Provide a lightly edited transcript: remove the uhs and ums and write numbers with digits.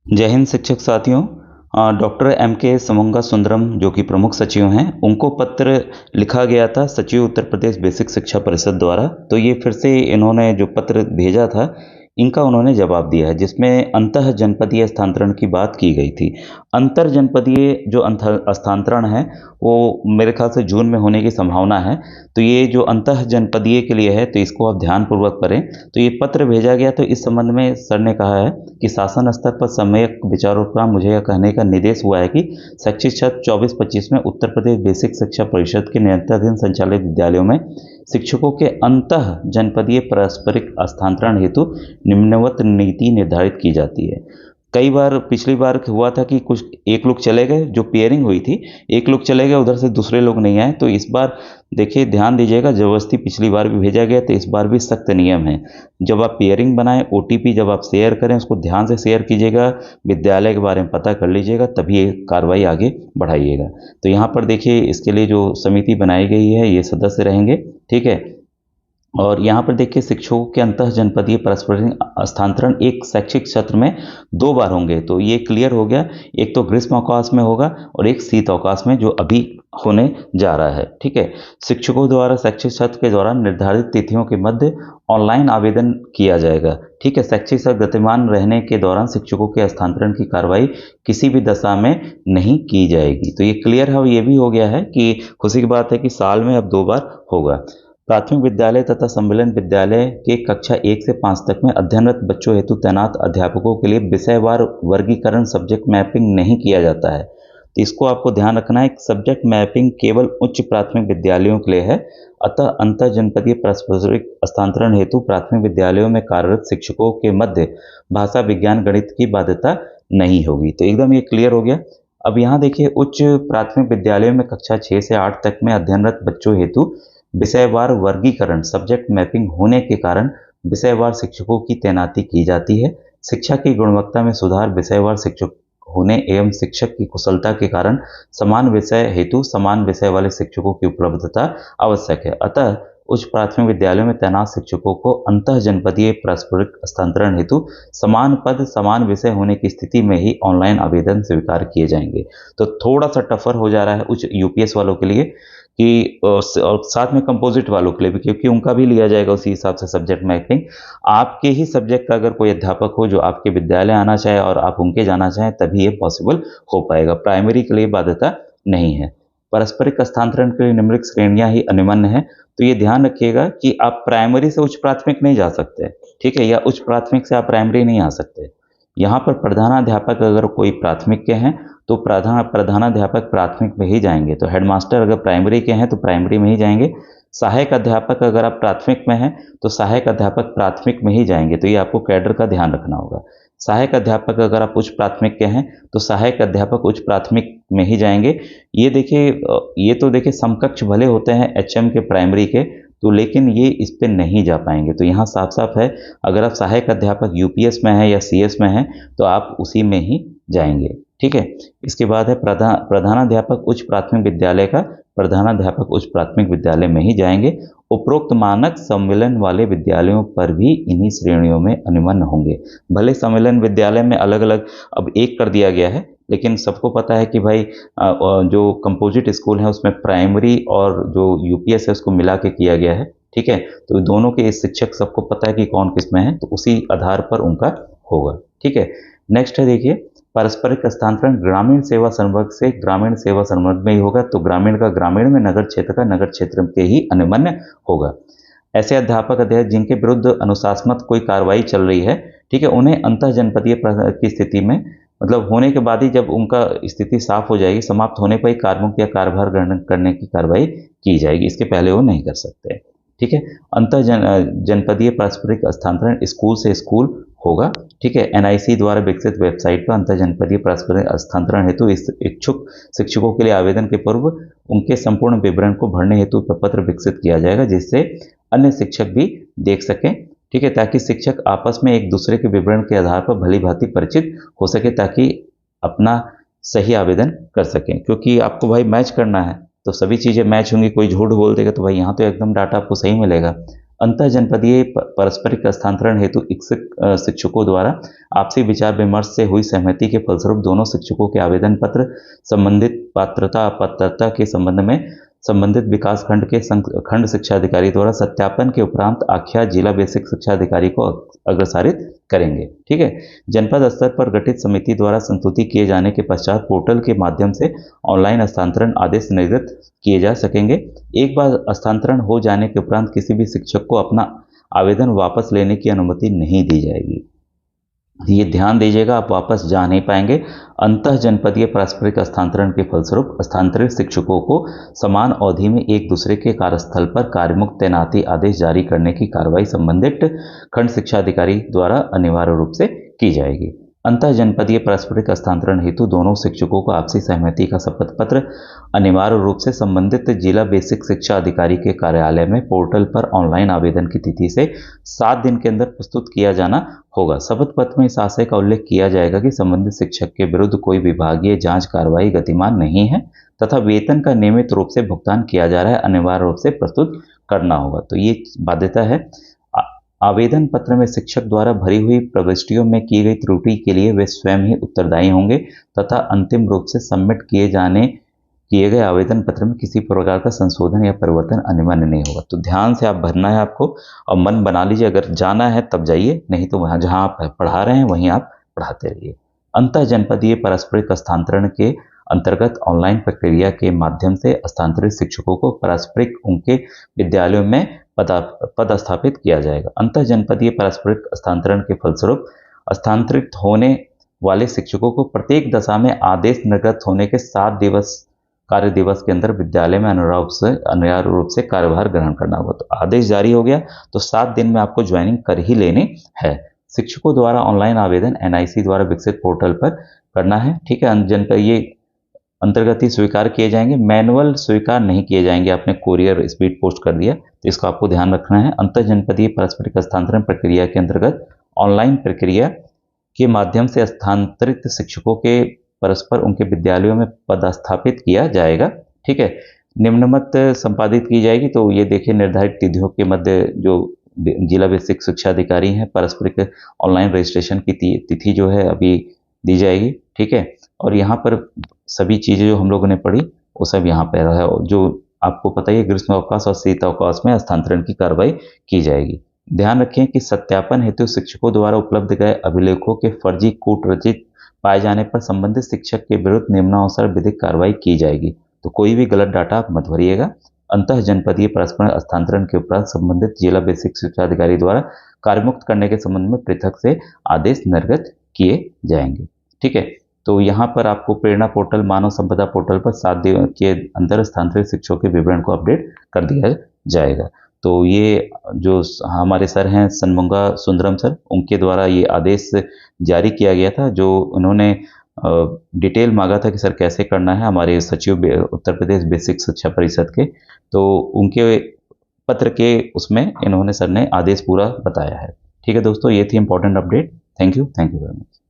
जय हिंद शिक्षक साथियों। डॉक्टर एम के समंगा सुंदरम जो कि प्रमुख सचिव हैं, उनको पत्र लिखा गया था सचिव उत्तर प्रदेश बेसिक शिक्षा परिषद द्वारा। तो ये फिर से इन्होंने जो पत्र भेजा था, इनका उन्होंने जवाब दिया है, जिसमें अंतः जनपदीय स्थानांतरण की बात की गई थी। अंतर जनपदीय जो स्थानांतरण है, वो मेरे ख्याल से जून में होने की संभावना है। तो ये जो अंतः जनपदीय के लिए है, तो इसको आप ध्यानपूर्वक पढ़ें। तो ये पत्र भेजा गया, तो इस संबंध में सर ने कहा है कि शासन स्तर पर सम्यक विचारोत्पन्न मुझे यह कहने का निर्देश हुआ है कि शैक्षिक सत्र 24-25 में उत्तर प्रदेश बेसिक शिक्षा परिषद के नियंत्रणाधीन संचालित विद्यालयों में शिक्षकों के अंतः जनपदीय पारस्परिक स्थानांतरण हेतु निम्नवत नीति निर्धारित की जाती है। कई बार पिछली बार हुआ था कि कुछ एक लोग चले गए, जो पेयरिंग हुई थी, एक लोग चले गए, उधर से दूसरे लोग नहीं आए। तो इस बार देखिए, ध्यान दीजिएगा, ज़बरदस्ती पिछली बार भी भेजा गया, तो इस बार भी सख्त नियम है। जब आप पेयरिंग बनाएं, ओटीपी जब आप शेयर करें, उसको ध्यान से शेयर कीजिएगा, विद्यालय के बारे में पता कर लीजिएगा, तभी ये कार्रवाई आगे बढ़ाइएगा। तो यहाँ पर देखिए, इसके लिए जो समिति बनाई गई है, ये सदस्य रहेंगे, ठीक है। और यहाँ पर देखिए, शिक्षकों के अंतः जनपदीय पारस्परिक स्थानांतरण एक शैक्षिक सत्र में 2 बार होंगे। तो ये क्लियर हो गया। एक तो ग्रीष्म अवकाश में होगा और एक शीत अवकाश में, जो अभी होने जा रहा है, ठीक है। शिक्षकों द्वारा शैक्षिक सत्र के दौरान निर्धारित तिथियों के मध्य ऑनलाइन आवेदन किया जाएगा, ठीक है। शैक्षिक सत्र गतिमान रहने के दौरान शिक्षकों के स्थानांतरण की कार्रवाई किसी भी दशा में नहीं की जाएगी। तो ये क्लियर है। और ये भी हो गया है कि खुशी की बात है कि साल में अब 2 बार होगा। प्राथमिक विद्यालय तथा सम्मिलन विद्यालय के कक्षा 1 से 5 तक में अध्ययनरत बच्चों हेतु तैनात अध्यापकों के लिए विषयवार वर्गीकरण सब्जेक्ट मैपिंग नहीं किया जाता है। तो इसको आपको ध्यान रखना है। सब्जेक्ट मैपिंग केवल उच्च प्राथमिक विद्यालयों के लिए है। अतः अंतर जनपदीय पारस्परिक स्थानांतरण हेतु प्राथमिक विद्यालयों में कार्यरत शिक्षकों के मध्य भाषा, विज्ञान, गणित की बाध्यता नहीं होगी। तो एकदम ये क्लियर हो गया। अब यहाँ देखिए, उच्च प्राथमिक विद्यालयों में कक्षा 6 से 8 तक में अध्ययनरत बच्चों हेतु विषयवार वर्गीकरण सब्जेक्ट मैपिंग होने के कारण विषयवार शिक्षकों की तैनाती की जाती है। शिक्षा की गुणवत्ता में सुधार, विषयवार शिक्षक होने एवं शिक्षक की कुशलता के कारण समान विषय हेतु समान विषय वाले शिक्षकों की उपलब्धता आवश्यक है। अतः उच्च प्राथमिक विद्यालयों में तैनात शिक्षकों को अंतः जनपदीय पारस्परिक स्थानांतरण हेतु समान पद समान विषय होने की स्थिति में ही ऑनलाइन आवेदन स्वीकार किए जाएंगे। तो थोड़ा सा टफर हो जा रहा है उच्च यूपीएस वालों के लिए, कि और साथ में कंपोजिट वालों के लिए भी, क्योंकि उनका भी लिया जाएगा उसी हिसाब से सब्जेक्ट मैपिंग। आपके ही सब्जेक्ट का अगर कोई अध्यापक हो जो आपके विद्यालय आना चाहे और आप उनके जाना चाहें, तभी ये पॉसिबल हो पाएगा। प्राइमरी के लिए बाध्यता नहीं है। पारस्परिक स्थानांतरण के लिए निम्नलिखित श्रेणियां ही अनिवार्य हैं। तो ये ध्यान रखिएगा कि आप प्राइमरी से उच्च प्राथमिक नहीं जा सकते, ठीक है, या उच्च प्राथमिक से आप प्राइमरी नहीं आ सकते। यहाँ पर प्रधानाध्यापक अगर कोई प्राथमिक के हैं, तो प्रधानाध्यापक प्राथमिक में ही जाएंगे। तो हेडमास्टर अगर प्राइमरी के हैं, तो प्राइमरी में ही जाएंगे। सहायक अध्यापक अगर आप प्राथमिक में हैं, तो सहायक अध्यापक प्राथमिक में ही जाएंगे। तो ये आपको कैडर का ध्यान रखना होगा। सहायक अध्यापक अगर आप उच्च प्राथमिक के हैं, तो सहायक अध्यापक उच्च प्राथमिक में ही जाएंगे। ये देखिए, ये तो देखिए समकक्ष भले होते हैं एचएम के प्राइमरी के, तो लेकिन ये इस पे नहीं जा पाएंगे। तो यहाँ साफ साफ है, अगर आप सहायक अध्यापक यूपीएस में हैं या सीएस में हैं, तो आप उसी में ही जाएंगे, ठीक है। इसके बाद है प्रधानाध्यापक उच्च प्राथमिक विद्यालय का प्रधानाध्यापक उच्च प्राथमिक विद्यालय में ही जाएंगे। उपरोक्त मानक सम्मेलन वाले विद्यालयों पर भी इन्हीं श्रेणियों में अनिवार्य होंगे। भले सम्मेलन विद्यालय में अलग अलग अब एक कर दिया गया है, लेकिन सबको पता है कि भाई जो कंपोजिट स्कूल है उसमें प्राइमरी और जो यूपीएस है उसको मिला के किया गया है, ठीक है। तो दोनों के शिक्षक सबको पता है कि कौन किस में है, तो उसी आधार पर उनका होगा, ठीक है। नेक्स्ट है देखिए, पारस्परिक स्थानांतरण ग्रामीण सेवा संवर्ग से ग्रामीण सेवा संवर्ग में ही होगा। तो ग्रामीण का ग्रामीण में, नगर क्षेत्र का नगर क्षेत्र के ही अनिवार्य होगा। ऐसे अध्यापक अध्यक्ष जिनके विरुद्ध अनुशासनात्मक कोई कार्रवाई चल रही है, ठीक है, उन्हें अंतः जनपदीय की स्थिति में, मतलब होने के बाद ही जब उनका स्थिति साफ हो जाएगी, समाप्त होने पर ही कार्मिक या कार्यभार ग्रहण करने की कार्रवाई की जाएगी। इसके पहले वो नहीं कर सकते, ठीक है। अंतर जनपदीय पारस्परिक स्थानांतरण स्कूल से स्कूल होगा, ठीक है। एनआईसी द्वारा विकसित वेबसाइट पर अंतर जनपदीय पारस्परिक स्थानांतरण हेतु इच्छुक शिक्षकों के लिए आवेदन के पूर्व उनके संपूर्ण विवरण को भरने हेतु प्रपत्र विकसित किया जाएगा, जिससे अन्य शिक्षक भी देख सकें, ठीक है, ताकि शिक्षक आपस में एक दूसरे के विवरण के आधार पर भली भांति परिचित हो सके, ताकि अपना सही आवेदन कर सकें। क्योंकि आपको भाई मैच करना है, तो सभी चीज़ें मैच होंगी। कोई झूठ बोल देगा तो भाई यहाँ तो एकदम डाटा आपको सही मिलेगा। अंतः जनपदीय पारस्परिक हस्तांतरण हेतु इच्छुक शिक्षकों द्वारा आपसी विचार विमर्श से हुई सहमति के फलस्वरूप दोनों शिक्षकों के आवेदन पत्र संबंधित पात्रता अपात्रता के संबंध में संबंधित विकास खंड के खंड शिक्षा अधिकारी द्वारा सत्यापन के उपरांत आख्या जिला बेसिक शिक्षा अधिकारी को अग्रसारित करेंगे। ठीक है। जनपद स्तर पर गठित समिति द्वारा संस्तुति किए जाने के पश्चात पोर्टल के माध्यम से ऑनलाइन हस्तांतरण आदेश निर्गत किए जा सकेंगे। एक बार हस्तांतरण हो जाने के उपरांत किसी भी शिक्षक को अपना आवेदन वापस लेने की अनुमति नहीं दी जाएगी। ये ध्यान दीजिएगा, आप वापस जा नहीं पाएंगे। अंतः जनपदीय पारस्परिक हस्तांतरण के फलस्वरूप हस्तांतरित शिक्षकों को समान अवधि में एक दूसरे के कार्यस्थल पर कार्यमुक्त तैनाती आदेश जारी करने की कार्रवाई संबंधित खंड शिक्षा अधिकारी द्वारा अनिवार्य रूप से की जाएगी। अंतः जनपदीय पारस्परिक हस्तांतरण हेतु दोनों शिक्षकों को आपसी सहमति का शपथ पत्र अनिवार्य रूप से संबंधित जिला बेसिक शिक्षा अधिकारी के कार्यालय में पोर्टल पर ऑनलाइन आवेदन की तिथि से 7 दिन के अंदर प्रस्तुत किया जाना होगा। शपथ पत्र में इस आशय का उल्लेख किया जाएगा कि संबंधित शिक्षक के विरुद्ध कोई विभागीय जांच कार्रवाई गतिमान नहीं है तथा वेतन का नियमित रूप से भुगतान किया जा रहा है, अनिवार्य रूप से प्रस्तुत करना होगा। तो ये बाध्यता है। आवेदन पत्र में शिक्षक द्वारा भरी हुई प्रविष्टियों में की गई त्रुटि के लिए वे स्वयं ही उत्तरदायी होंगे तथा अंतिम रूप से सबमिट किए गए आवेदन पत्र में किसी प्रकार का संशोधन या परिवर्तन अनिवार्य नहीं होगा। तो ध्यान से आप भरना है आपको, और मन बना लीजिए, अगर जाना है तब जाइए, नहीं तो वहाँ जहाँ आप पढ़ा रहे हैं वहीं आप पढ़ाते रहिए। अंतः जनपदीय पारस्परिक हस्तांतरण के अंतर्गत ऑनलाइन प्रक्रिया के माध्यम से हस्तांतरित शिक्षकों को पारस्परिक उनके विद्यालयों में पदस्थापित किया जाएगा। अंतः जनपदीय पारस्परिक हस्तांतरण के फलस्वरूप हस्तांतरित होने वाले शिक्षकों को प्रत्येक दशा में आदेश निर्गत होने के 7 कार्य दिवस के अंदर विद्यालय में अनिवार्य रूप से कार्यभार ग्रहण करना होगा। तो आदेश जारी हो गया तो 7 दिन में आपको ज्वाइनिंग कर ही लेनी है। शिक्षकों द्वारा ऑनलाइन आवेदन NIC द्वारा विकसित पोर्टल पर करना है। ठीक है। जनपद ये अंतर्गत ही स्वीकार किए जाएंगे, मैनुअल स्वीकार नहीं किए जाएंगे। आपने कोरियर स्पीड पोस्ट कर दिया तो इसको आपको ध्यान रखना है। अंतर जनपदीय पारस्परिक हस्तांतरण प्रक्रिया के अंतर्गत ऑनलाइन प्रक्रिया के माध्यम से हस्तांतरित शिक्षकों के परस्पर उनके विद्यालयों में पदस्थापित किया जाएगा। ठीक है। निम्नमत संपादित की जाएगी। तो ये देखिए, निर्धारित तिथियों के मध्य जो जिला बेसिक शिक्षा अधिकारी हैं पारस्परिक ऑनलाइन रजिस्ट्रेशन की तिथि जो है अभी दी जाएगी। ठीक है। और यहाँ पर सभी चीज़ें जो हम लोगों ने पढ़ी वो सब यहाँ पर है। जो आपको पता है ग्रीष्म अवकाश और शीतावकाश में हस्तांतरण की कार्रवाई की जाएगी। ध्यान रखें कि सत्यापन हेतु शिक्षकों द्वारा उपलब्ध गए अभिलेखों के फर्जी कूट रचित पाए जाने पर संबंधित शिक्षक के विरुद्ध निम्नानुसार विधिक कार्रवाई की जाएगी। तो कोई भी गलत डाटा आप मत भरिएगा। अंतः जनपदीय पारस्परिक हस्तांतरण के उपरांत संबंधित जिला बेसिक शिक्षा अधिकारी द्वारा कार्यमुक्त करने के संबंध में पृथक से आदेश निर्गत किए जाएंगे। ठीक है। तो यहाँ पर आपको प्रेरणा पोर्टल, मानव संपदा पोर्टल पर 7 दिन के अंदर हस्तांतरित शिक्षकों के विवरण को अपडेट कर दिया जाएगा। तो ये जो हमारे सर हैं सन्मुगा सुंदरम सर, उनके द्वारा ये आदेश जारी किया गया था। जो उन्होंने डिटेल मांगा था कि सर कैसे करना है, हमारे सचिव उत्तर प्रदेश बेसिक शिक्षा परिषद के, तो उनके पत्र के उसमें इन्होंने सर ने आदेश पूरा बताया है। ठीक है दोस्तों, ये थी important update. Thank you very much.